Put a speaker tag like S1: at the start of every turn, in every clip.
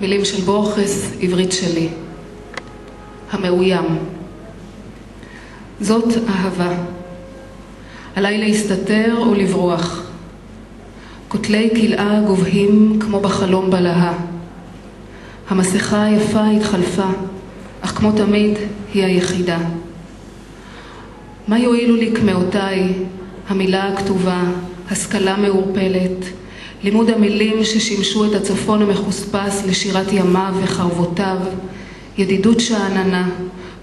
S1: מילים של בורכס, עברית שלי. המאוים. זאת אהבה. עליי להסתתר או לברוח. כותלי כלאה גובהים כמו בחלום בלהה. המסכה היפה התחלפה, אך כמו תמיד היא היחידה. מה יועילו לי כמאותיי, המילה הכתובה, השכלה מעורפלת, לימוד המילים ששימשו את הצפון המחוספס לשירת ימיו וחרבותיו, ידידות שעננה,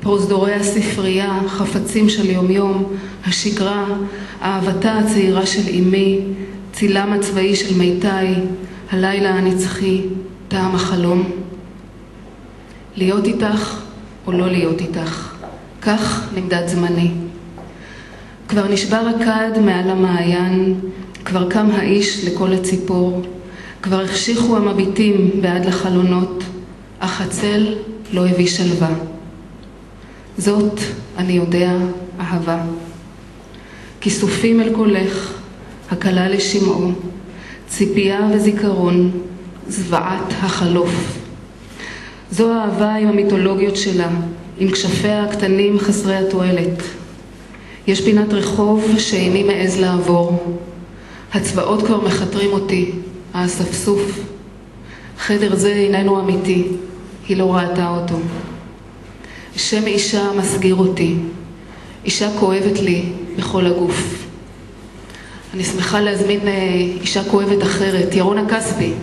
S1: פרוזדורי הספרייה, חפצים של יום-יום, השגרה, אהבתה הצעירה של אמי, צילם הצבאי של מיטאי, הלילה הנצחי, טעם החלום. להיות איתך או לא להיות איתך, כך נמדד זמני. כבר נשבר הכד מעל המעיין, כבר קם האיש לכל הציפור, כבר החשיכו המביטים בעד לחלונות, אך הצל לא הביא שלווה. זאת, אני יודע, אהבה. כיסופים אל קולך, הקלה לשמעו, ציפייה וזיכרון, זוועת החלוף. זו האהבה עם המיתולוגיות שלה, עם כשפיה הקטנים חסרי התועלת. יש פינת רחוב שאיני מעז לעבור. הצבאות כבר מחתרים אותי, האספסוף. חדר זה איננו אמיתי, היא לא ראתה אותו. שם אישה מסגיר אותי, אישה כואבת לי בכל הגוף. אני שמחה להזמין אישה כואבת אחרת, ירונה כספי.